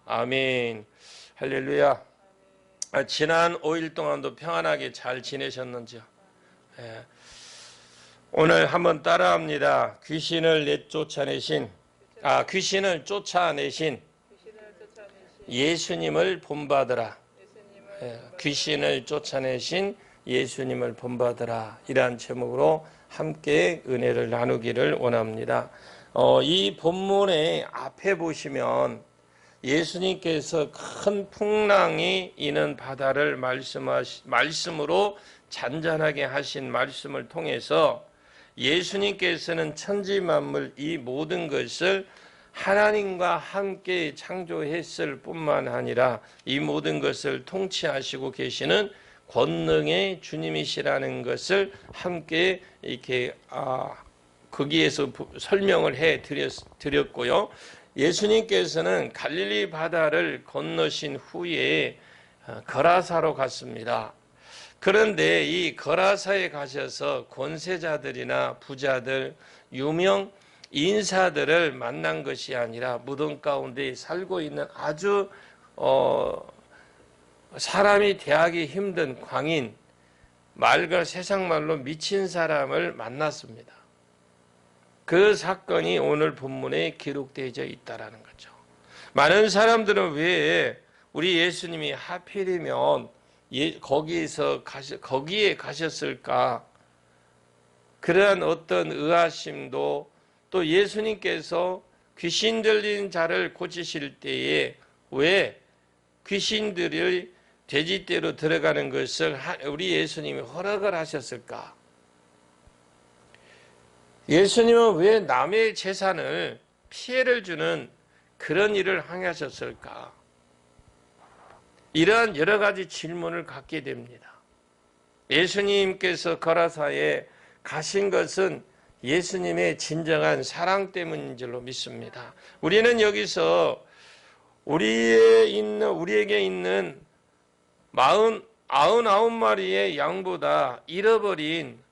아멘. 할렐루야. 지난 5일 동안도 평안하게 잘 지내셨는지요? 예. 오늘 한번 따라합니다. 귀신을 쫓아내신 예수님을 본받으라. 예. 귀신을 쫓아내신 예수님을 본받으라. 이러한 제목으로 함께 은혜를 나누기를 원합니다. 이 본문의 앞에 보시면 예수님께서 큰 풍랑이 이는 바다를 말씀으로 잔잔하게 하신 말씀을 통해서 예수님께서는 천지만물 이 모든 것을 하나님과 함께 창조했을 뿐만 아니라 이 모든 것을 통치하시고 계시는 권능의 주님이시라는 것을 함께 이렇게 거기에서 설명을 해 드렸고요. 예수님께서는 갈릴리 바다를 건너신 후에 거라사로 갔습니다. 그런데 이 거라사에 가셔서 권세자들이나 부자들, 유명 인사들을 만난 것이 아니라 무덤 가운데 살고 있는 아주 사람이 대하기 힘든 광인, 말과 세상 말로 미친 사람을 만났습니다. 그 사건이 오늘 본문에 기록되어 있다라는 거죠. 많은 사람들은 왜 우리 예수님이 하필이면 거기에 가셨을까? 그러한 어떤 의아심도, 또 예수님께서 귀신 들린 자를 고치실 때에 왜 귀신들이 돼지떼로 들어가는 것을 우리 예수님이 허락을 하셨을까? 예수님은 왜 남의 재산을 피해를 주는 그런 일을 행하셨을까? 이러한 여러 가지 질문을 갖게 됩니다. 예수님께서 거라사에 가신 것은 예수님의 진정한 사랑 때문인 줄로 믿습니다. 우리는 여기서 우리에게 있는 99마리의 양보다 잃어버린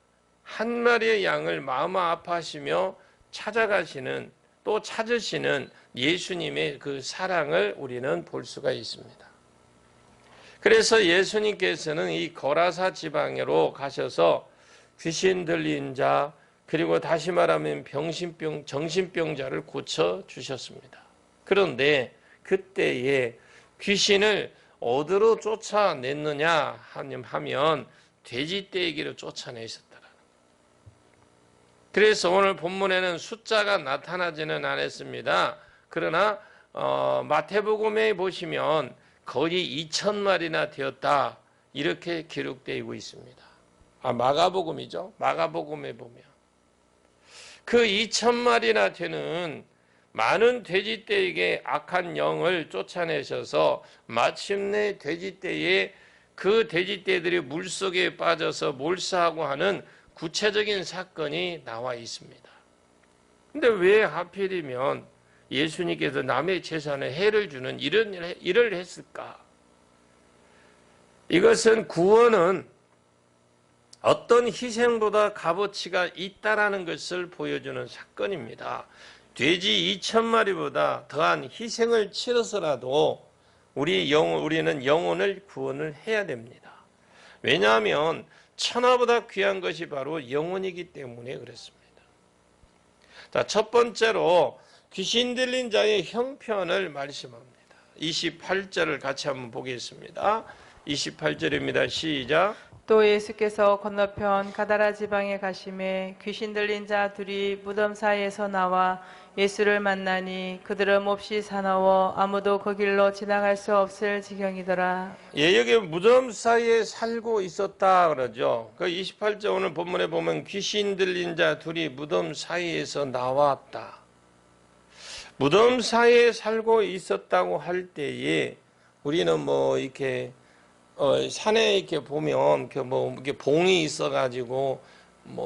한 마리의 양을 마음 아파하시며 찾아가시는, 또 찾으시는 예수님의 그 사랑을 우리는 볼 수가 있습니다. 그래서 예수님께서는 이 거라사 지방으로 가셔서 귀신 들린 자, 그리고 다시 말하면 정신병자를 고쳐 주셨습니다. 그런데 그때에 귀신을 어디로 쫓아냈느냐 하면 돼지떼기로 쫓아내셨다. 그래서 오늘 본문에는 숫자가 나타나지는 않았습니다. 그러나 마태복음에 보시면 거의 2,000마리나 되었다, 이렇게 기록되고 있습니다. 마가복음이죠. 마가복음에 보면 그 2,000마리나 되는 많은 돼지떼에게 악한 영을 쫓아내셔서 마침내 돼지떼에 그 돼지떼들이 물속에 빠져서 몰사하고 하는 구체적인 사건이 나와 있습니다. 근데 왜 하필이면 예수님께서 남의 재산에 해를 주는 이런 일을 했을까? 이것은 구원은 어떤 희생보다 값어치가 있다라는 것을 보여주는 사건입니다. 돼지 2,000마리보다 더한 희생을 치러서라도 우리는 영혼을 구원을 해야 됩니다. 왜냐하면 천하보다 귀한 것이 바로 영혼이기 때문에 그렇습니다. 자, 첫 번째로 귀신 들린 자의 형편을 말씀합니다. 28절을 같이 한번 보겠습니다. 28절입니다. 시작. 또 예수께서 건너편 가다라 지방에 가심에 귀신 들린 자 둘이 무덤 사이에서 나와 예수를 만나니 그들은 몹시 사나워 아무도 그 길로 지나갈 수 없을 지경이더라. 예, 여기 무덤 사이에 살고 있었다 그러죠. 그 28절 오늘 본문에 보면 귀신 들린 자 둘이 무덤 사이에서 나왔다. 무덤 사이에 살고 있었다고 할 때에 우리는 이렇게 산에 이렇게 보면 이렇게 봉이 있어가지고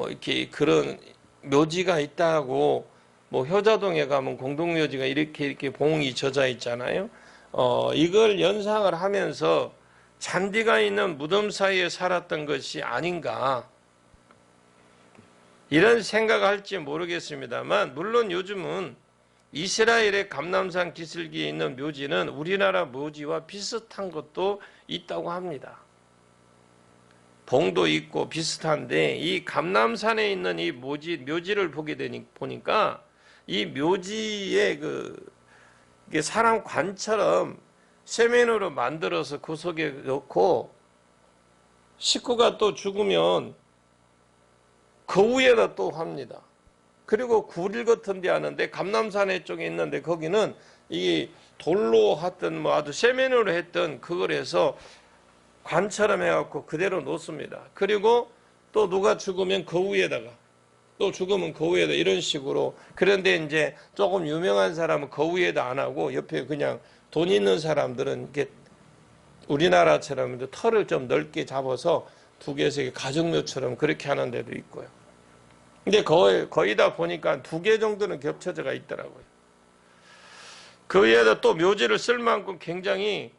이렇게 그런 묘지가 있다고, 효자동에 가면 공동묘지가 이렇게 봉이 젖어 있잖아요. 이걸 연상을 하면서 잔디가 있는 무덤 사이에 살았던 것이 아닌가, 이런 생각을 할지 모르겠습니다만, 물론 요즘은 이스라엘의 감람산 기슭기에 있는 묘지는 우리나라 묘지와 비슷한 것도 있다고 합니다. 봉도 있고 비슷한데 이 감람산에 있는 이 묘지를 보게 보니까 이 묘지에 이게 사람 관처럼 세면으로 만들어서 그 속에 넣고 식구가 또 죽으면 그 위에다 또 합니다. 그리고 구릴 같은 데 하는데 감람산에 쪽에 있는데 거기는 이 돌로 하던 뭐 아주 세면으로 했던 그걸 해서 관처럼 해갖고 그대로 놓습니다. 그리고 또 누가 죽으면 그 위에다가 또 죽으면 그 위에다 이런 식으로. 그런데 이제 조금 유명한 사람은 그 위에다 안 하고 옆에 그냥 돈 있는 사람들은 이렇게 우리나라처럼 이제 털을 좀 넓게 잡아서 두 개에서 가족묘처럼 그렇게 하는 데도 있고요. 근데 거의 다 보니까 두 개 정도는 겹쳐져가 있더라고요. 그 위에다 또 묘지를 쓸 만큼 굉장히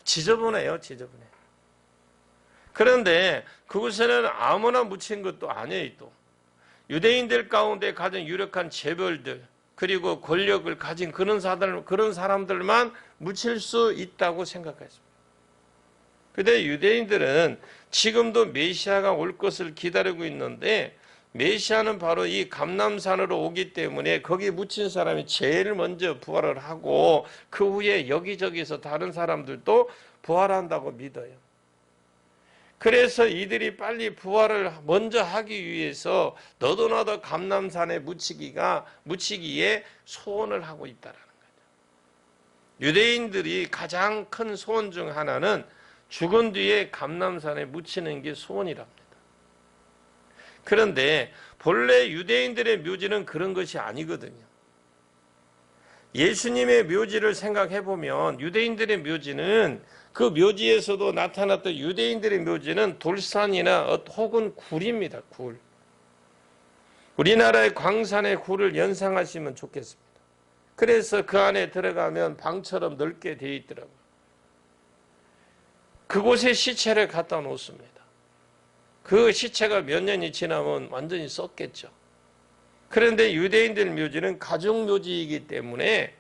지저분해요, 지저분해. 그런데 그곳에는 아무나 묻힌 것도 아니에요, 또. 유대인들 가운데 가장 유력한 재벌들, 그리고 권력을 가진 그런 사람들만 묻힐 수 있다고 생각했습니다. 그런데 유대인들은 지금도 메시아가 올 것을 기다리고 있는데 메시아는 바로 이 감람산으로 오기 때문에 거기 묻힌 사람이 제일 먼저 부활을 하고 그 후에 여기저기서 다른 사람들도 부활한다고 믿어요. 그래서 이들이 빨리 부활을 먼저 하기 위해서 너도 나도 감람산에 묻히기에 소원을 하고 있다라는 거죠. 유대인들이 가장 큰 소원 중 하나는 죽은 뒤에 감람산에 묻히는 게 소원이랍니다. 그런데 본래 유대인들의 묘지는 그런 것이 아니거든요. 예수님의 묘지를 생각해 보면 유대인들의 묘지는 그 묘지에서도 나타났던 유대인들의 묘지는 돌산이나 혹은 굴입니다. 굴. 우리나라의 광산의 굴을 연상하시면 좋겠습니다. 그래서 그 안에 들어가면 방처럼 넓게 되어 있더라고요. 그곳에 시체를 갖다 놓습니다. 그 시체가 몇 년이 지나면 완전히 썩겠죠. 그런데 유대인들 묘지는 가족 묘지이기 때문에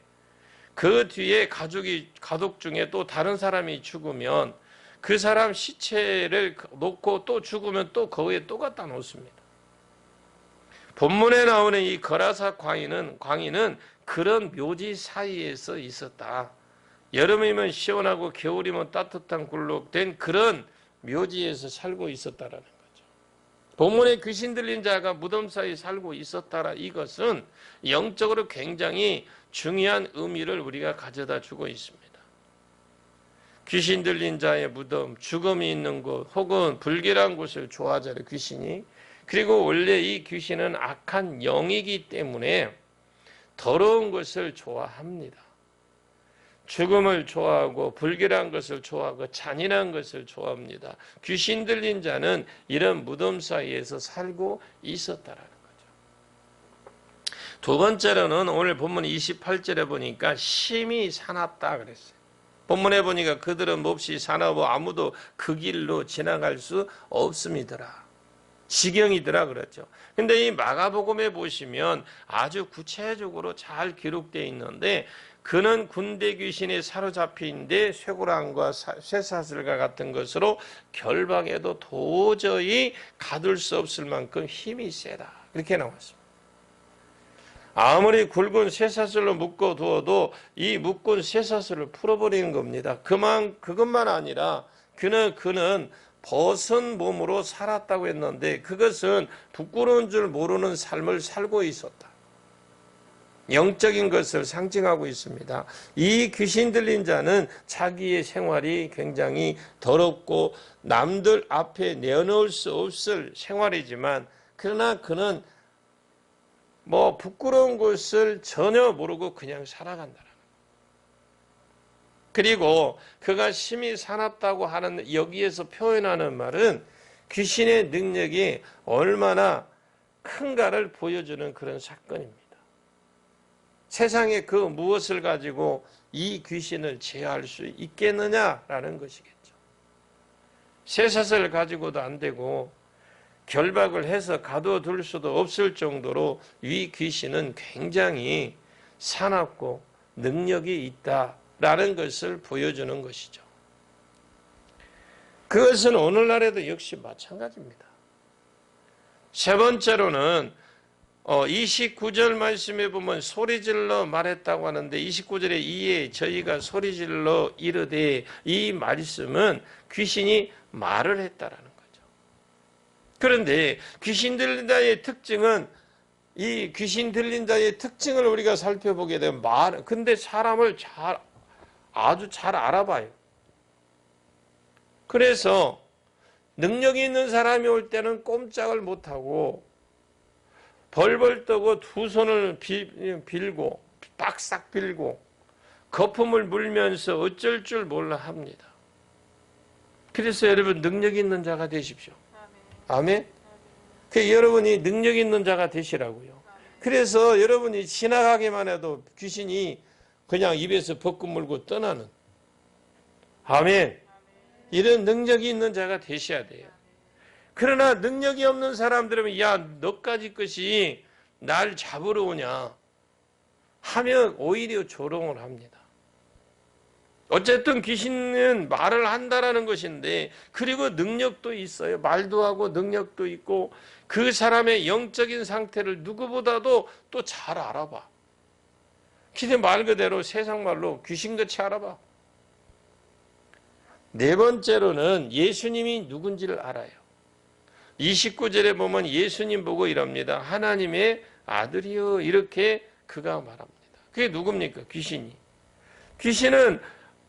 그 뒤에 가족 중에 또 다른 사람이 죽으면 그 사람 시체를 놓고 또 죽으면 또 거기에 또 갖다 놓습니다. 본문에 나오는 이 거라사 광인은 그런 묘지 사이에서 있었다. 여름이면 시원하고 겨울이면 따뜻한 굴로 된 그런 묘지에서 살고 있었다라는 거죠. 본문에 귀신 들린 자가 무덤 사이에 살고 있었다라, 이것은 영적으로 굉장히 중요한 의미를 우리가 가져다 주고 있습니다. 귀신 들린 자의 무덤, 죽음이 있는 곳, 혹은 불길한 곳을 좋아하잖아요, 귀신이. 그리고 원래 이 귀신은 악한 영이기 때문에 더러운 것을 좋아합니다. 죽음을 좋아하고 불길한 것을 좋아하고 잔인한 것을 좋아합니다. 귀신 들린 자는 이런 무덤 사이에서 살고 있었다라는 거죠. 두 번째로는 오늘 본문 28절에 보니까 심히 사납다 그랬어요. 본문에 보니까 그들은 몹시 사나워 아무도 그 길로 지나갈 수 없음이더라. 지경이더라 그랬죠. 근데 이 마가복음에 보시면 아주 구체적으로 잘 기록되어 있는데 그는 군대 귀신에 사로잡혀 있는데 쇠고랑과 쇠사슬과 같은 것으로 결박해도 도저히 가둘 수 없을 만큼 힘이 세다. 이렇게 나왔습니다. 아무리 굵은 쇠사슬로 묶어 두어도 이 묶은 쇠사슬을 풀어버리는 겁니다. 그것만 아니라 그는 벗은 몸으로 살았다고 했는데 그것은 부끄러운 줄 모르는 삶을 살고 있었다. 영적인 것을 상징하고 있습니다. 이 귀신 들린 자는 자기의 생활이 굉장히 더럽고 남들 앞에 내어놓을 수 없을 생활이지만 그러나 그는 부끄러운 것을 전혀 모르고 그냥 살아간다. 그리고 그가 심히 사납다고 하는 여기에서 표현하는 말은 귀신의 능력이 얼마나 큰가를 보여주는 그런 사건입니다. 세상에 그 무엇을 가지고 이 귀신을 제어할 수 있겠느냐라는 것이겠죠. 쇠사슬을 가지고도 안 되고 결박을 해서 가둬둘 수도 없을 정도로 이 귀신은 굉장히 사납고 능력이 있다라는 것을 보여주는 것이죠. 그것은 오늘날에도 역시 마찬가지입니다. 세 번째로는 29절 말씀에 보면 소리질러 말했다고 하는데 29절에 이에 저희가 소리질러 이르되, 이 말씀은 귀신이 말을 했다라는 거죠. 그런데 귀신 들린 자의 특징은, 이 귀신 들린 자의 특징을 우리가 살펴보게 되면 근데 사람을 아주 잘 알아봐요. 그래서 능력이 있는 사람이 올 때는 꼼짝을 못하고 벌벌 떠고 두 손을 빌고 빡싹 빌고 거품을 물면서 어쩔 줄 몰라 합니다. 그래서 여러분 능력 있는 자가 되십시오. 아멘. 그 여러분이 능력 있는 자가 되시라고요. 그래서 여러분이 지나가기만 해도 귀신이 그냥 입에서 벚금 물고 떠나는, 아멘, 이런 능력이 있는 자가 되셔야 돼요. 그러나 능력이 없는 사람들은 야, 너까지 것이 날 잡으러 오냐 하면 오히려 조롱을 합니다. 어쨌든 귀신은 말을 한다라는 것인데, 그리고 능력도 있어요. 말도 하고 능력도 있고 그 사람의 영적인 상태를 누구보다도 또 잘 알아봐. 근데 말 그대로 세상 말로 귀신같이 알아봐. 네 번째로는 예수님이 누군지를 알아요. 29절에 보면 예수님 보고 이럽니다. 하나님의 아들이요, 이렇게 그가 말합니다. 그게 누굽니까? 귀신이. 귀신은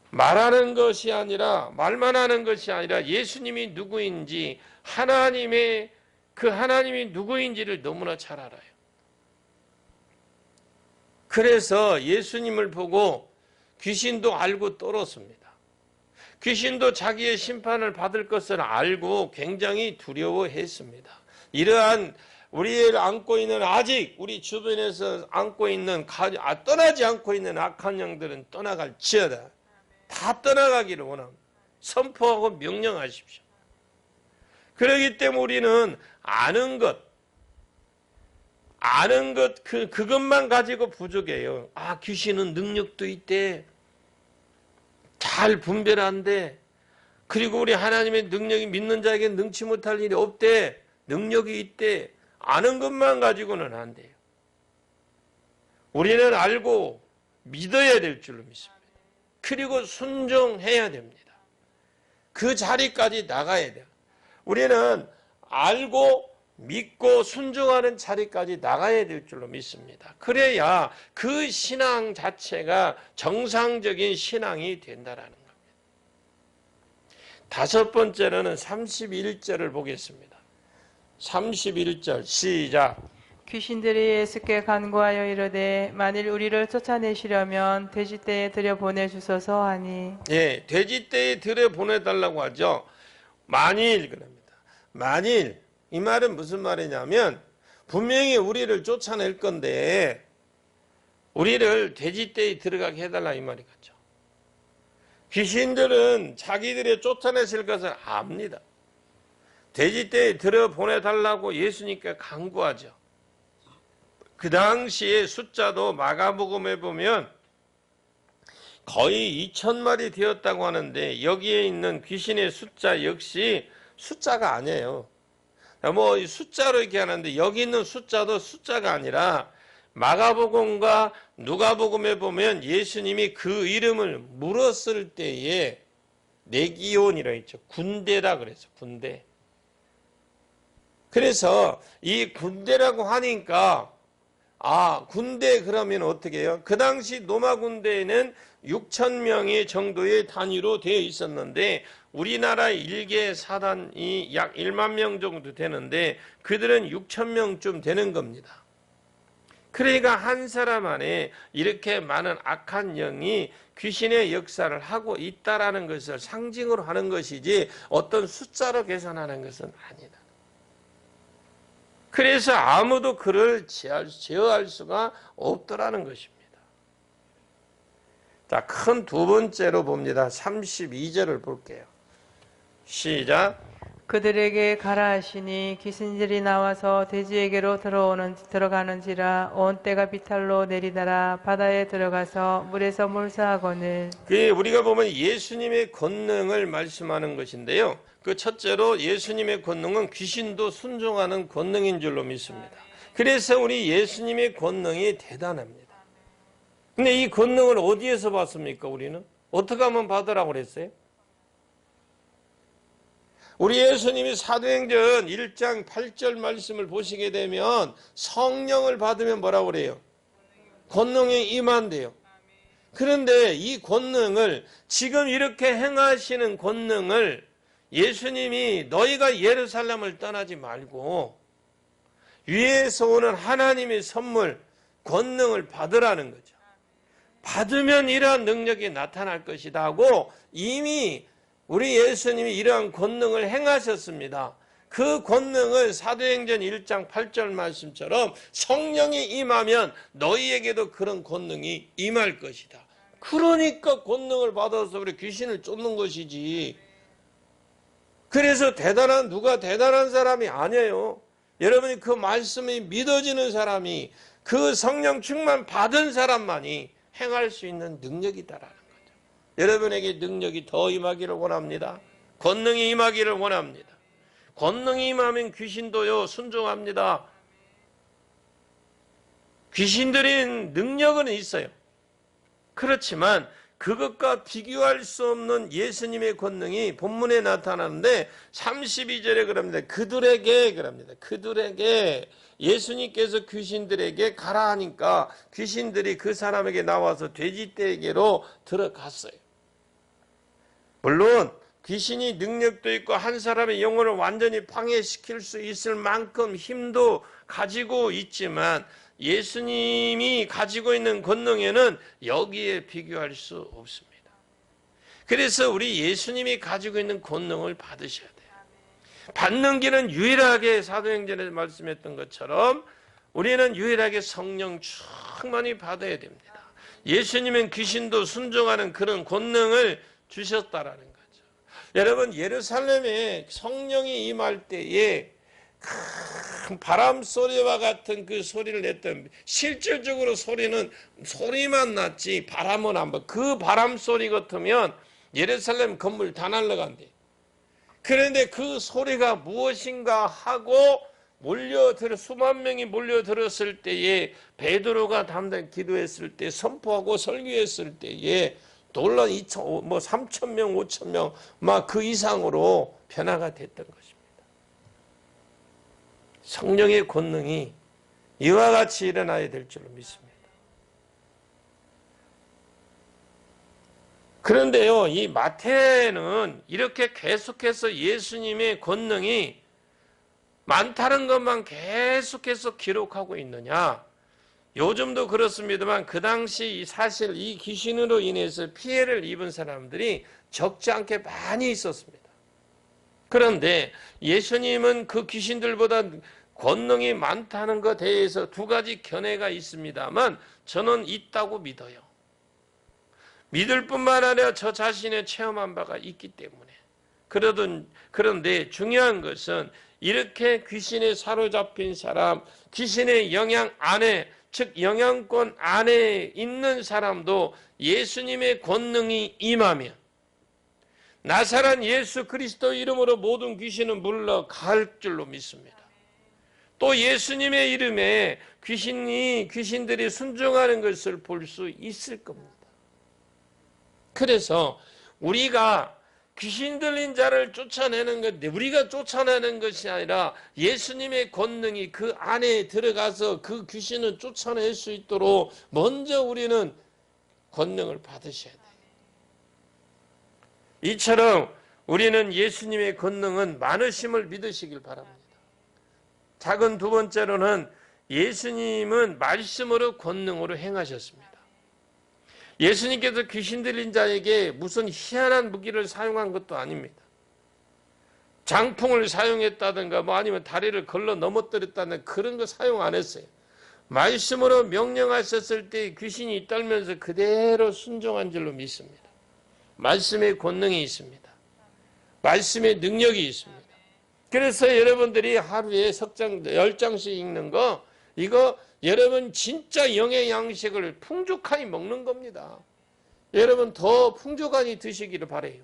말하는 것이 아니라, 말만 하는 것이 아니라 예수님이 누구인지, 그 하나님이 누구인지를 너무나 잘 알아요. 그래서 예수님을 보고 귀신도 알고 떨었습니다. 귀신도 자기의 심판을 받을 것을 알고 굉장히 두려워했습니다. 이러한 우리를 안고 있는, 아직 우리 주변에서 안고 있는, 떠나지 않고 있는 악한 영들은 떠나갈지어다. 다 떠나가기를 원합니다. 선포하고 명령하십시오. 그렇기 때문에 우리는 아는 것, 그것만 가지고 부족해요. 아, 귀신은 능력도 있대. 잘 분별한대. 그리고 우리 하나님의 능력이 믿는 자에게 능치 못할 일이 없대. 능력이 있대. 아는 것만 가지고는 안 돼요. 우리는 알고 믿어야 될 줄로 믿습니다. 그리고 순종해야 됩니다. 그 자리까지 나가야 돼요. 우리는 알고 믿고 순종하는 자리까지 나가야 될 줄로 믿습니다. 그래야 그 신앙 자체가 정상적인 신앙이 된다라는 겁니다. 다섯 번째로는 31절을 보겠습니다. 31절 시작. 귀신들이 예수께 간구하여 이르되 만일 우리를 쫓아내시려면 돼지떼에 들여보내주소서 하니. 예, 돼지떼에 들여보내달라고 하죠. 만일 그럽니다. 만일, 이 말은 무슨 말이냐면 분명히 우리를 쫓아낼 건데 우리를 돼지떼에 들어가게 해달라 이 말이겠죠. 귀신들은 자기들이 쫓아내실 것을 압니다. 돼지떼에 들여보내달라고 예수님께 간구하죠. 그 당시에 숫자도 마가복음에 보면 거의 2,000마리 되었다고 하는데, 여기에 있는 귀신의 숫자 역시 숫자가 아니에요. 뭐 숫자로 이렇게 하는데 여기 있는 숫자도 숫자가 아니라 마가복음과 누가복음에 보면 예수님이 그 이름을 물었을 때에 레기온이라고 했죠. 군대라 그랬어. 군대. 그래서 이 군대라고 하니까 군대 그러면 어떻게 해요? 그 당시 로마 군대에는 6,000명의 정도의 단위로 되어 있었는데 우리나라 일개 사단이 약 1만 명 정도 되는데 그들은 6,000명쯤 되는 겁니다. 그러니까 한 사람 안에 이렇게 많은 악한 영이 귀신의 역사를 하고 있다라는 것을 상징으로 하는 것이지 어떤 숫자로 계산하는 것은 아니다. 그래서 아무도 그를 제어할 수가 없더라는 것입니다. 자, 큰 두 번째로 봅니다. 32절을 볼게요. 시작. 그들에게 가라 하시니 귀신들이 나와서 돼지에게로 들어가는지라 온 떼가 비탈로 내리다라 바다에 들어가서 물에서 몰사하거늘. 우리가 보면 예수님의 권능을 말씀하는 것인데요. 그 첫째로 예수님의 권능은 귀신도 순종하는 권능인 줄로 믿습니다. 그래서 우리 예수님의 권능이 대단합니다. 근데 이 권능을 어디에서 받습니까? 우리는 어떻게 하면 받으라고 그랬어요? 우리 예수님이 사도행전 1장 8절 말씀을 보시게 되면 성령을 받으면 뭐라고 그래요? 권능이 임한대요. 그런데 이 권능을 지금 이렇게 행하시는 권능을 예수님이 너희가 예루살렘을 떠나지 말고 위에서 오는 하나님의 선물 권능을 받으라는 거죠. 받으면 이러한 능력이 나타날 것이다 하고 이미 우리 예수님이 이러한 권능을 행하셨습니다. 그 권능을 사도행전 1장 8절 말씀처럼 성령이 임하면 너희에게도 그런 권능이 임할 것이다. 그러니까 권능을 받아서 우리 귀신을 쫓는 것이지. 그래서 누가 대단한 사람이 아니에요. 여러분이 그 말씀이 믿어지는 사람이 그 성령 충만 받은 사람만이 행할 수 있는 능력이다라는 거죠. 여러분에게 능력이 더 임하기를 원합니다. 권능이 임하기를 원합니다. 권능이 임하면 귀신도요 순종합니다. 귀신들의 능력은 있어요. 그렇지만 그것과 비교할 수 없는 예수님의 권능이 본문에 나타나는데 32절에 그럽니다. 그들에게 예수님께서 귀신들에게 가라 하니까 귀신들이 그 사람에게 나와서 돼지떼에게로 들어갔어요. 물론 귀신이 능력도 있고 한 사람의 영혼을 완전히 방해시킬 수 있을 만큼 힘도 가지고 있지만 예수님이 가지고 있는 권능에는 여기에 비교할 수 없습니다. 그래서 우리 예수님이 가지고 있는 권능을 받으셔야 돼요. 받는 길은 유일하게 사도행전에서 말씀했던 것처럼 우리는 유일하게 성령 충만히 받아야 됩니다. 예수님은 귀신도 순종하는 그런 권능을 주셨다라는 거죠. 여러분 예루살렘에 성령이 임할 때에 큰 바람 소리와 같은 그 소리를 냈던 실질적으로 소리만 났지 바람은 안 봐. 그 바람 소리 같으면 예루살렘 건물 다 날아간대. 그런데 그 소리가 무엇인가 하고 수만 명이 몰려들었을 때에 베드로가 담당 기도했을 때 선포하고 설교했을 때에 놀란 3,000명, 5,000명 막 그 이상으로 변화가 됐던 것입니다. 성령의 권능이 이와 같이 일어나야 될 줄로 믿습니다. 그런데요, 이 마태는 이렇게 계속해서 예수님의 권능이 많다는 것만 계속해서 기록하고 있느냐? 요즘도 그렇습니다만 그 당시 사실 이 귀신으로 인해서 피해를 입은 사람들이 적지 않게 많이 있었습니다. 그런데 예수님은 그 귀신들보다 권능이 많다는 것에 대해서 두 가지 견해가 있습니다만 저는 있다고 믿어요. 믿을 뿐만 아니라 저 자신의 체험한 바가 있기 때문에. 그런데 중요한 것은 이렇게 귀신에 사로잡힌 사람, 귀신의 영향 안에, 즉 영향권 안에 있는 사람도 예수님의 권능이 임하면 나사렛 예수 그리스도 이름으로 모든 귀신은 물러갈 줄로 믿습니다. 또 예수님의 이름에 귀신들이 순종하는 것을 볼 수 있을 겁니다. 그래서 우리가 귀신 들린 자를 쫓아내는 건데 우리가 쫓아내는 것이 아니라 예수님의 권능이 그 안에 들어가서 그 귀신을 쫓아낼 수 있도록 먼저 우리는 권능을 받으셔야 돼요. 이처럼 우리는 예수님의 권능은 많으심을 믿으시길 바랍니다. 작은 두 번째로는 예수님은 말씀으로 권능으로 행하셨습니다. 예수님께서 귀신 들린 자에게 무슨 희한한 무기를 사용한 것도 아닙니다. 장풍을 사용했다든가 아니면 다리를 걸러 넘어뜨렸다든가 그런 거 사용 안 했어요. 말씀으로 명령하셨을 때 귀신이 떨면서 그대로 순종한 줄로 믿습니다. 말씀의 권능이 있습니다. 말씀의 능력이 있습니다. 그래서 여러분들이 하루에 석장 10장씩 읽는 거, 이거 여러분 진짜 영의 양식을 풍족하게 먹는 겁니다. 여러분 더 풍족하게 드시기를 바라요.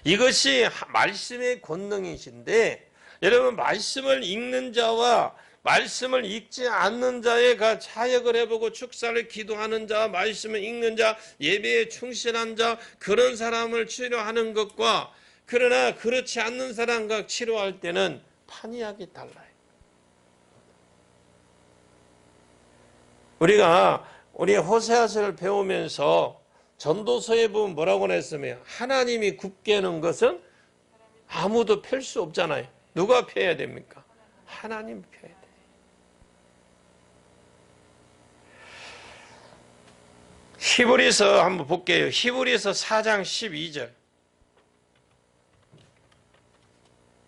이것이 말씀의 권능이신데, 여러분 말씀을 읽는 자와 말씀을 읽지 않는 자의 차역을 해보고 축사를 기도하는 자, 말씀을 읽는 자, 예배에 충실한 자, 그런 사람을 치료하는 것과, 그러나 그렇지 않는 사람과 치료할 때는 판이하게 달라요. 우리 호세아서를 배우면서 전도서에 보면 뭐라고 했으면, 하나님이 굳게 하는 것은 아무도 펼 수 없잖아요. 누가 펴야 됩니까? 하나님 펴야 돼요. 히브리서 한번 볼게요. 히브리서 4장 12절.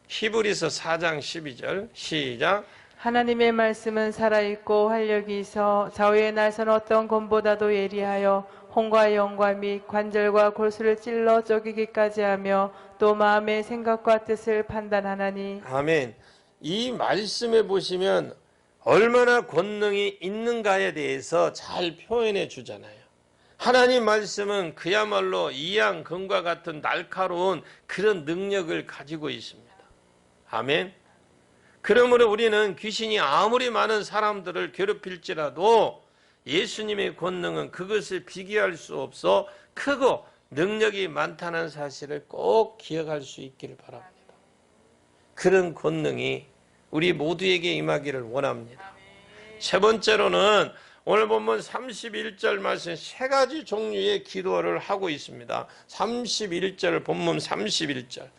히브리서 4장 12절 시작. 하나님의 말씀은 살아있고 활력이 있어 좌우의 날선 어떤 검보다도 예리하여 혼과 영과 및 관절과 골수를 찔러 쪼개기까지 하며 또 마음의 생각과 뜻을 판단하나니. 아멘. 이 말씀에 보시면 얼마나 권능이 있는가에 대해서 잘 표현해 주잖아요. 하나님 말씀은 그야말로 이양검과 같은 날카로운 그런 능력을 가지고 있습니다. 아멘. 그러므로 우리는 귀신이 아무리 많은 사람들을 괴롭힐지라도 예수님의 권능은 그것을 비교할 수 없어 크고 능력이 많다는 사실을 꼭 기억할 수 있기를 바랍니다. 그런 권능이 우리 모두에게 임하기를 원합니다. 세 번째로는 오늘 본문 31절 말씀 세 가지 종류의 기도를 하고 있습니다. 31절 본문 31절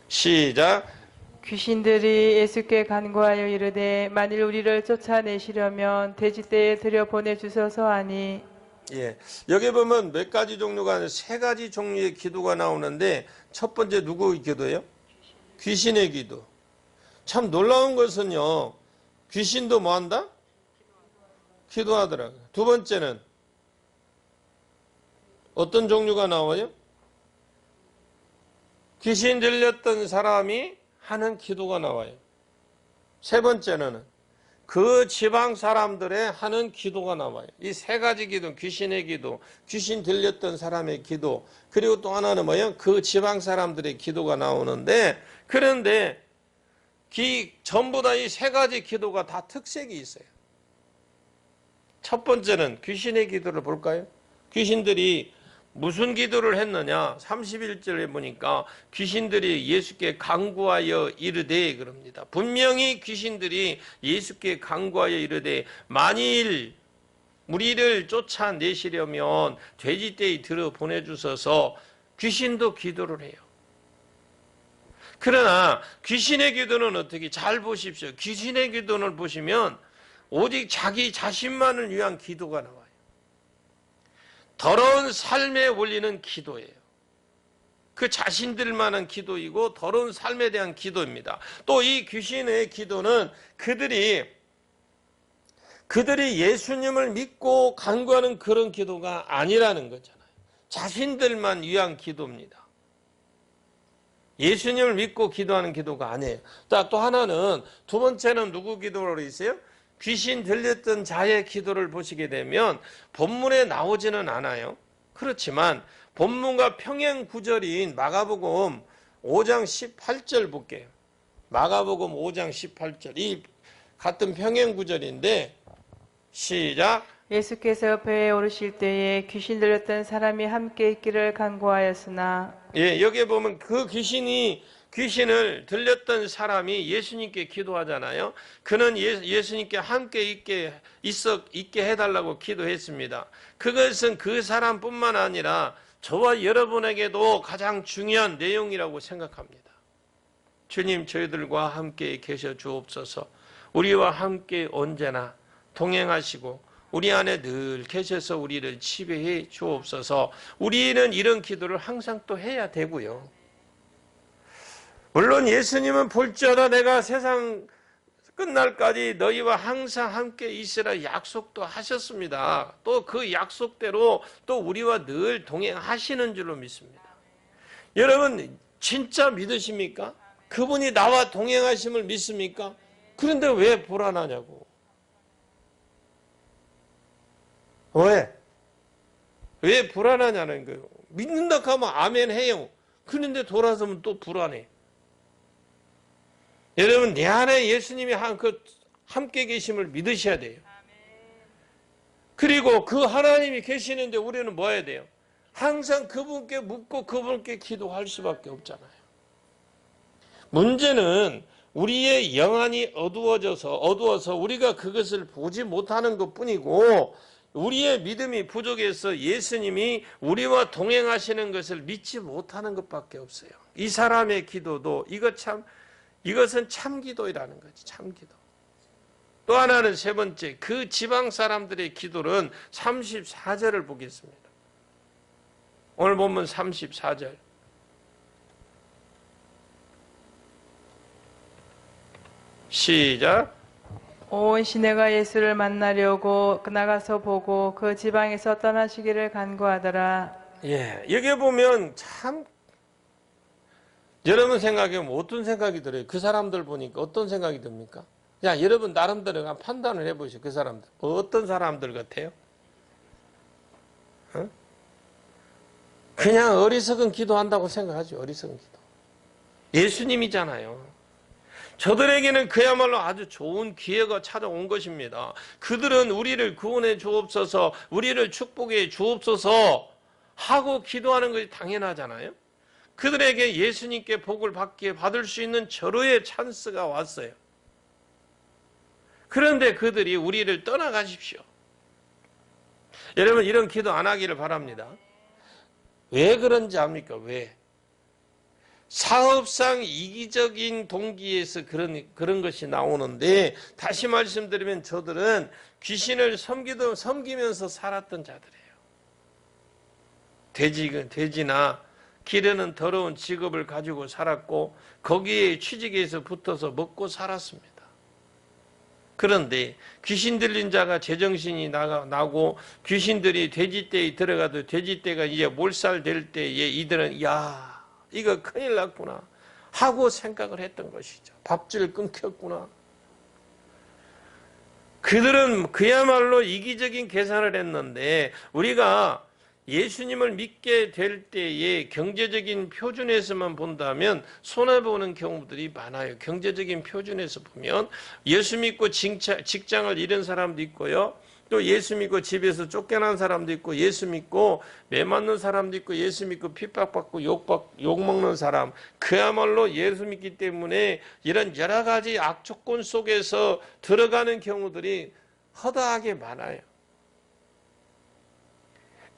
시작. 귀신들이 예수께 간구하여 이르되 만일 우리를 쫓아내시려면 돼지떼에 들여보내주소서 하니. 예, 여기 보면 몇 가지 종류가 아니라 세 가지 종류의 기도가 나오는데, 첫 번째 누구의 기도예요? 귀신의 기도. 참 놀라운 것은요, 귀신도 뭐 한다? 기도하더라고요. 두 번째는 어떤 종류가 나와요? 귀신 들렸던 사람이 하는 기도가 나와요. 세 번째는 그 지방 사람들의 하는 기도가 나와요. 이 세 가지 기도, 귀신의 기도, 귀신 들렸던 사람의 기도, 그리고 또 하나는 뭐예요? 그 지방 사람들의 기도가 나오는데, 그런데 전부 다 이 세 가지 기도가 다 특색이 있어요. 첫 번째는 귀신의 기도를 볼까요? 귀신들이 무슨 기도를 했느냐? 31절에 보니까 귀신들이 예수께 간구하여 이르되 그럽니다. 분명히 귀신들이 예수께 간구하여 이르되 만일 우리를 쫓아내시려면 돼지떼에 들어 보내주셔서 귀신도 기도를 해요. 그러나 귀신의 기도는 어떻게? 잘 보십시오. 귀신의 기도를 보시면 오직 자기 자신만을 위한 기도가 나와요. 더러운 삶에 올리는 기도예요. 그 자신들만한 기도이고 더러운 삶에 대한 기도입니다. 또 이 귀신의 기도는 그들이 예수님을 믿고 간구하는 그런 기도가 아니라는 거잖아요. 자신들만 위한 기도입니다. 예수님을 믿고 기도하는 기도가 아니에요. 또 하나는, 두 번째는 누구 기도로 있어요? 귀신 들렸던 자의 기도를 보시게 되면 본문에 나오지는 않아요. 그렇지만 본문과 평행 구절인 마가복음 5장 18절 볼게요. 마가복음 5장 18절, 이 같은 평행 구절인데 시작. 예수께서 배에 오르실 때에 귀신 들렸던 사람이 함께 있기를 간구하였으나. 예, 여기에 보면 그 귀신을 들렸던 사람이 예수님께 기도하잖아요. 그는 예수님께 함께 있게 해달라고 기도했습니다. 그것은 그 사람뿐만 아니라 저와 여러분에게도 가장 중요한 내용이라고 생각합니다. 주님, 저희들과 함께 계셔 주옵소서. 우리와 함께 언제나 동행하시고 우리 안에 늘 계셔서 우리를 지배해 주옵소서. 우리는 이런 기도를 항상 또 해야 되고요. 물론 예수님은 볼지어다 내가 세상 끝날까지 너희와 항상 함께 있으라 약속도 하셨습니다. 또 그 약속대로 또 우리와 늘 동행하시는 줄로 믿습니다. 여러분 진짜 믿으십니까? 그분이 나와 동행하심을 믿습니까? 그런데 왜 불안하냐고. 왜 불안하냐는 거예요. 믿는다 하면 아멘 해요. 그런데 돌아서면 또 불안해. 여러분 내 안에 예수님이 함께 계심을 믿으셔야 돼요. 그리고 그 하나님이 계시는데 우리는 뭐 해야 돼요? 항상 그분께 묻고 그분께 기도할 수밖에 없잖아요. 문제는 우리의 영안이 어두워서 우리가 그것을 보지 못하는 것뿐이고 우리의 믿음이 부족해서 예수님이 우리와 동행하시는 것을 믿지 못하는 것밖에 없어요. 이 사람의 기도도 이것은 참기도이라는 거지. 참기도. 또 하나는 세 번째, 그 지방 사람들의 기도는 34절을 보겠습니다. 오늘 본문 34절. 시작. 온 시내가 예수를 만나려고 나가서 보고 그 지방에서 떠나시기를 간구하더라. 예, 여기 보면 참 여러분 생각해보면 어떤 생각이 들어요? 그 사람들 보니까 어떤 생각이 듭니까? 야, 여러분 나름대로 판단을 해보시죠. 그 사람들 어떤 사람들 같아요? 어? 그냥 어리석은 기도한다고 생각하죠. 어리석은 기도. 예수님이잖아요. 저들에게는 그야말로 아주 좋은 기회가 찾아온 것입니다. 그들은 우리를 구원해 주옵소서, 우리를 축복해 주옵소서 하고 기도하는 것이 당연하잖아요. 그들에게 예수님께 복을 받을 수 있는 절호의 찬스가 왔어요. 그런데 그들이 우리를 떠나가십시오. 여러분 이런 기도 안 하기를 바랍니다. 왜 그런지 압니까? 왜? 사업상 이기적인 동기에서 그런 것이 나오는데 다시 말씀드리면 저들은 귀신을 섬기면서 살았던 자들이에요. 돼지나 기르는 더러운 직업을 가지고 살았고 거기에 취직해서 붙어서 먹고 살았습니다. 그런데 귀신 들린 자가 제정신이 나고 귀신들이 돼지떼에 들어가도 돼지떼가 이제 몰살 될 때에 이들은 이거 큰일 났구나 하고 생각을 했던 것이죠. 밥줄 끊겼구나. 그들은 그야말로 이기적인 계산을 했는데 우리가 예수님을 믿게 될 때의 경제적인 표준에서만 본다면 손해보는 경우들이 많아요. 경제적인 표준에서 보면 예수 믿고 직장을 잃은 사람도 있고요. 또 예수 믿고 집에서 쫓겨난 사람도 있고 예수 믿고 매 맞는 사람도 있고 예수 믿고 핍박받고 욕먹는 사람, 그야말로 예수 믿기 때문에 이런 여러 가지 악조건 속에서 들어가는 경우들이 허다하게 많아요.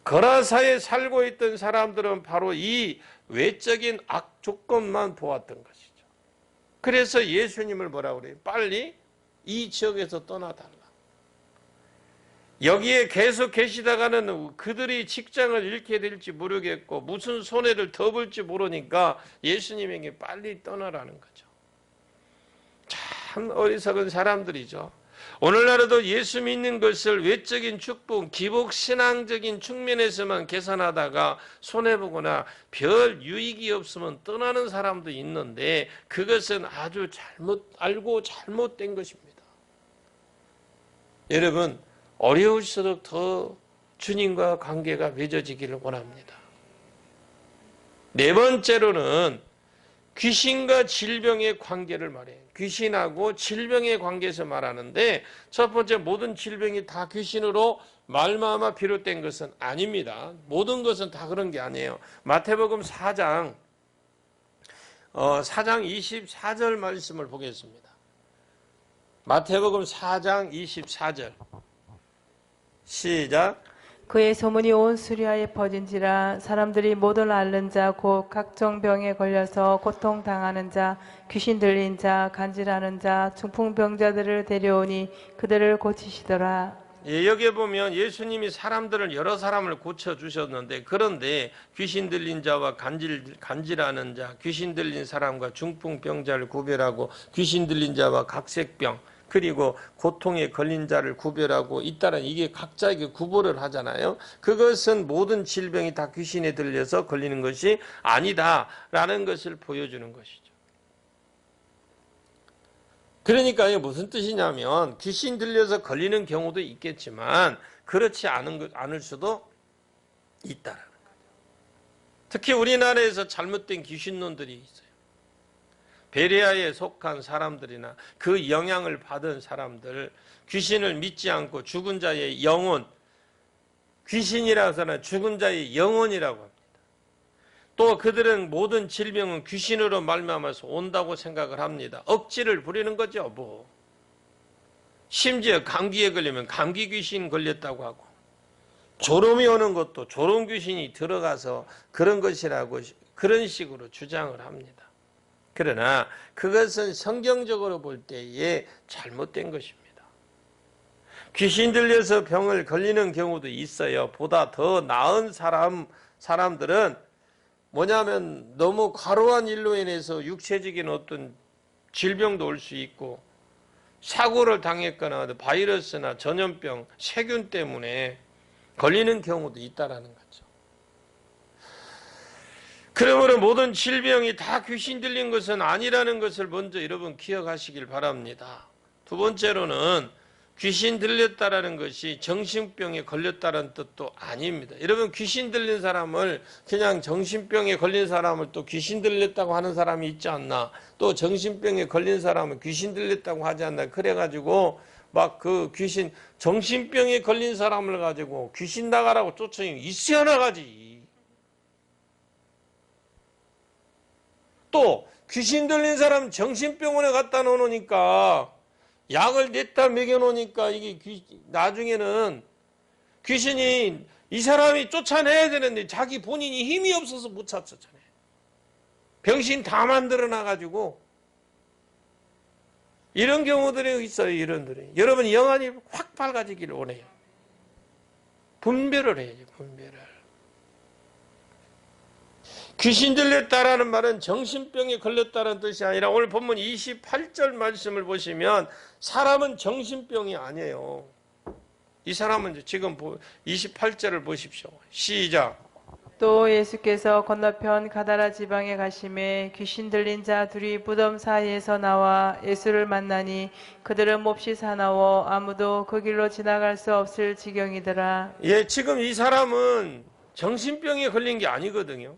거라사에 살고 있던 사람들은 바로 이 외적인 악조건만 보았던 것이죠. 그래서 예수님을 뭐라고 그래요? 빨리 이 지역에서 떠나달라. 여기에 계속 계시다가는 그들이 직장을 잃게 될지 모르겠고 무슨 손해를 더 볼지 모르니까 예수님에게 빨리 떠나라는 거죠. 참 어리석은 사람들이죠. 오늘날에도 예수 믿는 것을 외적인 축복, 기복신앙적인 측면에서만 계산하다가 손해보거나 별 유익이 없으면 떠나는 사람도 있는데 그것은 아주 잘못된 것입니다. 여러분 어려울수록 더 주님과 관계가 맺어지기를 원합니다. 네 번째로는 귀신과 질병의 관계를 말해요. 귀신하고 질병의 관계에서 말하는데 첫 번째 모든 질병이 다 귀신으로 말미암아 비롯된 것은 아닙니다. 모든 것은 다 그런 게 아니에요. 마태복음 4장 24절 말씀을 보겠습니다. 마태복음 4장 24절 시작. 그의 소문이 온 수리아에 퍼진지라 사람들이 모든 앓는 자 곧 각종 병에 걸려서 고통당하는 자 귀신 들린 자 간질하는 자 중풍병자들을 데려오니 그들을 고치시더라. 예, 여기에 보면 예수님이 여러 사람을 고쳐주셨는데 그런데 귀신 들린 자와 간질하는 자, 귀신 들린 사람과 중풍병자를 구별하고 귀신 들린 자와 각색병, 그리고 고통에 걸린 자를 구별하고 잇따라 이게 각자에게 구별을 하잖아요. 그것은 모든 질병이 다 귀신에 들려서 걸리는 것이 아니다라는 것을 보여주는 것이죠. 그러니까 이게 무슨 뜻이냐면 귀신 들려서 걸리는 경우도 있겠지만 그렇지 않을 수도 있다라는 거예요. 특히 우리나라에서 잘못된 귀신론들이 있어요. 베레아에 속한 사람들이나 그 영향을 받은 사람들, 귀신을 믿지 않고 죽은 자의 영혼, 귀신이라서는 죽은 자의 영혼이라고 합니다. 또 그들은 모든 질병은 귀신으로 말미암아서 온다고 생각을 합니다. 억지를 부리는 거죠, 뭐. 심지어 감기에 걸리면 감기 귀신 걸렸다고 하고, 졸음이 오는 것도 졸음 귀신이 들어가서 그런 것이라고 그런 식으로 주장을 합니다. 그러나 그것은 성경적으로 볼 때에 잘못된 것입니다. 귀신 들려서 병을 걸리는 경우도 있어요. 보다 더 나은 사람들은 뭐냐면 너무 과로한 일로 인해서 육체적인 어떤 질병도 올 수 있고 사고를 당했거나 바이러스나 전염병, 세균 때문에 걸리는 경우도 있다라는 거죠. 그러므로 모든 질병이 다 귀신 들린 것은 아니라는 것을 먼저 여러분 기억하시길 바랍니다. 두 번째로는 귀신 들렸다라는 것이 정신병에 걸렸다는 뜻도 아닙니다. 여러분 귀신 들린 사람을 그냥 정신병에 걸린 사람을 또 귀신 들렸다고 하는 사람이 있지 않나? 또 정신병에 걸린 사람은 귀신 들렸다고 하지 않나? 그래가지고 막 그 귀신 정신병에 걸린 사람을 가지고 귀신 나가라고 쫓아내면 있어야 나가지. 또 귀신 들린 사람 정신병원에 갖다 놓으니까 약을 냈다 먹여놓으니까 이게 나중에는 귀신이 이 사람이 쫓아내야 되는데 자기 본인이 힘이 없어서 못 쫓아내. 병신 다 만들어 놔가지고 이런 경우들이 있어요. 이런들이. 여러분 영안이 확 밝아지기를 원해요. 분별을 해야죠. 분별을. 귀신 들렸다라는 말은 정신병에 걸렸다는 뜻이 아니라 오늘 본문 28절 말씀을 보시면 사람은 정신병이 아니에요. 이 사람은 지금 28절을 보십시오. 시작. 또 예수께서 건너편 가다라 지방에 가심에 귀신 들린 자 둘이 무덤 사이에서 나와 예수를 만나니 그들은 몹시 사나워 아무도 그 길로 지나갈 수 없을 지경이더라. 예, 지금 이 사람은 정신병에 걸린 게 아니거든요.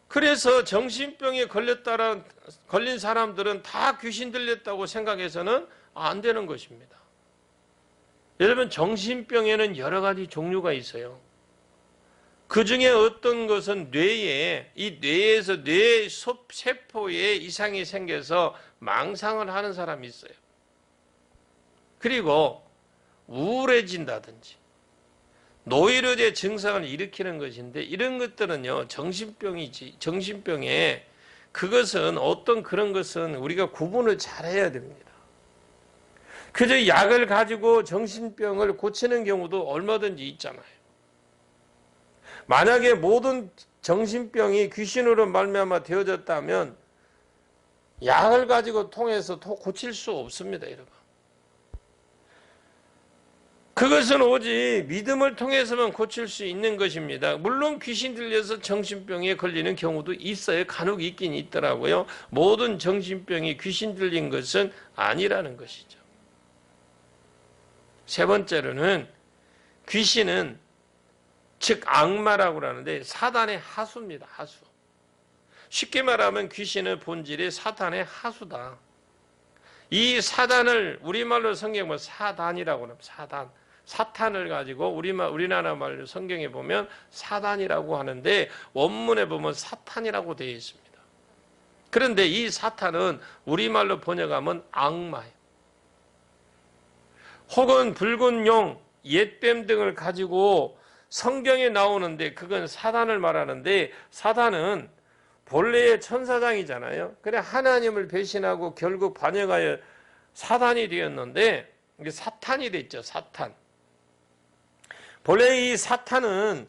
그래서 정신병에 걸린 사람들은 다 귀신 들렸다고 생각해서는 안 되는 것입니다. 여러분 정신병에는 여러 가지 종류가 있어요. 그 중에 어떤 것은 이 뇌에서 뇌 세포에 이상이 생겨서 망상을 하는 사람이 있어요. 그리고 우울해진다든지 노이로제 증상을 일으키는 것인데 이런 것들은요 정신병이지. 정신병에 그것은 어떤 그런 것은 우리가 구분을 잘해야 됩니다. 그저 약을 가지고 정신병을 고치는 경우도 얼마든지 있잖아요. 만약에 모든 정신병이 귀신으로 말미암아 되어졌다면 약을 가지고 통해서 고칠 수 없습니다, 여러분. 그것은 오직 믿음을 통해서만 고칠 수 있는 것입니다. 물론 귀신 들려서 정신병에 걸리는 경우도 있어요. 간혹 있긴 있더라고요. 모든 정신병이 귀신 들린 것은 아니라는 것이죠. 세 번째로는 귀신은 즉 악마라고 하는데 사단의 하수입니다. 하수. 쉽게 말하면 귀신의 본질이 사탄의 하수다. 이 사단을 우리말로 성경에 보면 사단이라고 합니다. 사단. 사탄을 가지고 우리나라 말로 성경에 보면 사단이라고 하는데 원문에 보면 사탄이라고 되어 있습니다. 그런데 이 사탄은 우리말로 번역하면 악마예요. 혹은 붉은 용, 옛뱀 등을 가지고 성경에 나오는데 그건 사단을 말하는데 사단은 본래의 천사장이잖아요. 그래 하나님을 배신하고 결국 반역하여 사단이 되었는데 이게 사탄이 됐죠. 사탄. 본래 이 사탄은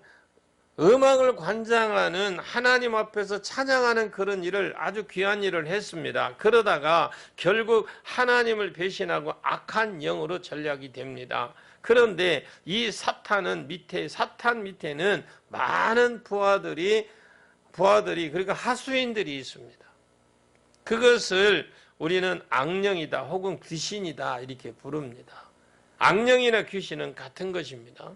음악을 관장하는 하나님 앞에서 찬양하는 그런 일을 아주 귀한 일을 했습니다. 그러다가 결국 하나님을 배신하고 악한 영으로 전락이 됩니다. 그런데 이 사탄 밑에는 많은 부하들이 그러니까 하수인들이 있습니다. 그것을 우리는 악령이다 혹은 귀신이다 이렇게 부릅니다. 악령이나 귀신은 같은 것입니다.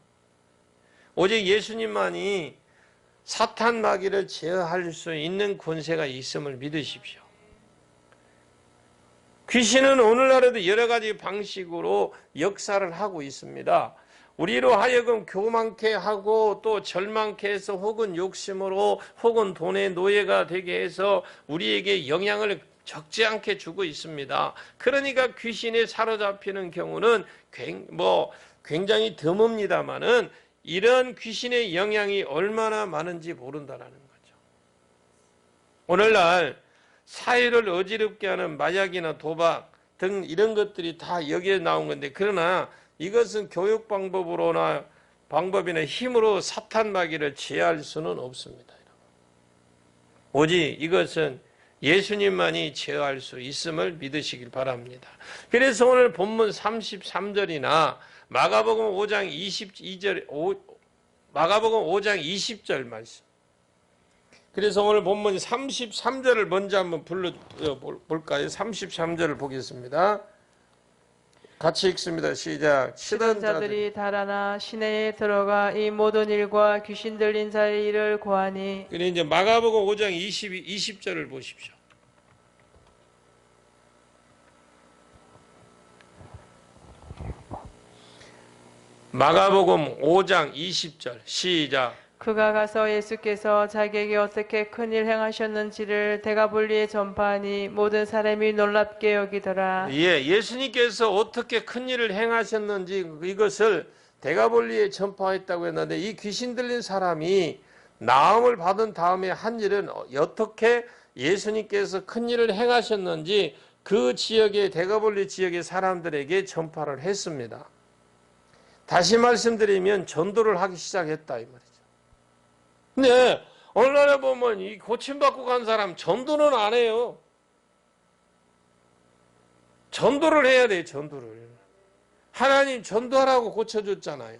오직 예수님만이 사탄 마귀를 제어할 수 있는 권세가 있음을 믿으십시오. 귀신은 오늘날에도 여러 가지 방식으로 역사를 하고 있습니다. 우리로 하여금 교만케 하고 또 절망케 해서 혹은 욕심으로 혹은 돈의 노예가 되게 해서 우리에게 영향을 적지 않게 주고 있습니다. 그러니까 귀신에 사로잡히는 경우는 굉장히 드뭅니다만은 이런 귀신의 영향이 얼마나 많은지 모른다라는 거죠. 오늘날 사회를 어지럽게 하는 마약이나 도박 등 이런 것들이 다 여기에 나온 건데, 그러나 이것은 교육 방법이나 힘으로 사탄 마귀를 제어할 수는 없습니다. 오직 이것은 예수님만이 제어할 수 있음을 믿으시길 바랍니다. 그래서 오늘 본문 33절이나 마가복음 5장 20절 말씀. 그래서 오늘 본문 33절을 먼저 한번 불러볼까요? 33절을 보겠습니다. 같이 읽습니다. 시작. 치던 자들이 달아나 시내에 들어가 이 모든 일과 귀신 들린 자의 일을 고하니. 그래 이제 마가복음 5장 20절을 보십시오. 마가복음 5장 20절 시작. 그가 가서 예수께서 자기에게 어떻게 큰일 행하셨는지를 데가볼리에 전파하니 모든 사람이 놀랍게 여기더라. 예수님께서 어떻게 큰일을 행하셨는지 이것을 데가볼리에 전파했다고 했는데, 이 귀신 들린 사람이 나음을 받은 다음에 한 일은 어떻게 예수님께서 큰일을 행하셨는지 그 지역의 데가볼리 지역의 사람들에게 전파를 했습니다. 다시 말씀드리면 전도를 하기 시작했다 이 말이죠. 근데 오늘날에 보면 이 고침받고 간 사람 전도는 안 해요. 전도를 해야 돼요. 전도를. 하나님 전도하라고 고쳐줬잖아요.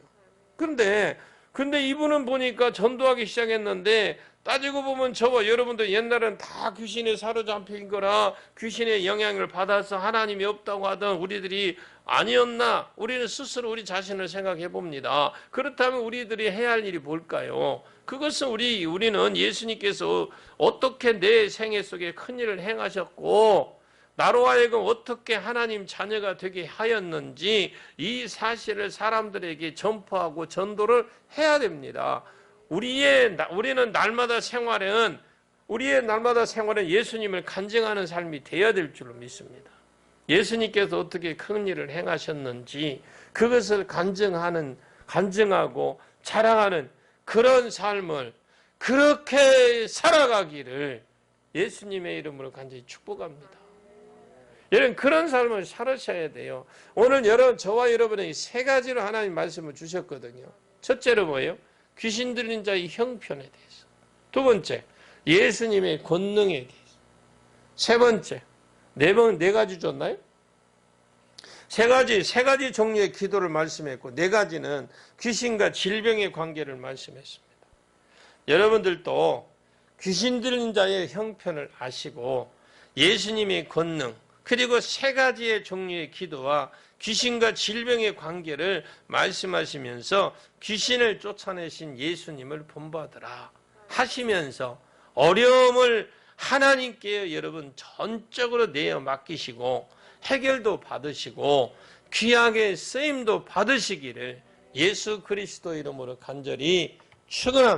근데 이분은 보니까 전도하기 시작했는데, 따지고 보면 저와 여러분들 옛날엔 다 귀신에 사로잡힌 거라 귀신의 영향을 받아서 하나님이 없다고 하던 우리들이 아니었나? 우리는 스스로 우리 자신을 생각해 봅니다. 그렇다면 우리들이 해야 할 일이 뭘까요? 그것은 우리는 예수님께서 어떻게 내 생애 속에 큰일을 행하셨고 나로 하여금 어떻게 하나님 자녀가 되게 하였는지 이 사실을 사람들에게 전파하고 전도를 해야 됩니다. 우리는 날마다 생활은 예수님을 간증하는 삶이 되어야 될 줄로 믿습니다. 예수님께서 어떻게 큰 일을 행하셨는지 그것을 간증하고 자랑하는 그런 삶을 그렇게 살아가기를 예수님의 이름으로 간절히 축복합니다. 여러분 그런 삶을 살으셔야 돼요. 오늘 저와 여러분에게 세 가지로 하나님 말씀을 주셨거든요. 첫째로 뭐예요? 귀신 들린 자의 형편에 대해서. 두 번째, 예수님의 권능에 대해서. 세 번째, 네 가지 줬나요? 세 가지 종류의 기도를 말씀했고, 네 가지는 귀신과 질병의 관계를 말씀했습니다. 여러분들도 귀신 들린 자의 형편을 아시고 예수님의 권능, 그리고 세 가지의 종류의 기도와 귀신과 질병의 관계를 말씀하시면서 귀신을 쫓아내신 예수님을 본받으라 하시면서 어려움을 하나님께 여러분 전적으로 내어 맡기시고 해결도 받으시고 귀하게 쓰임도 받으시기를 예수 그리스도 이름으로 간절히 축원합니다.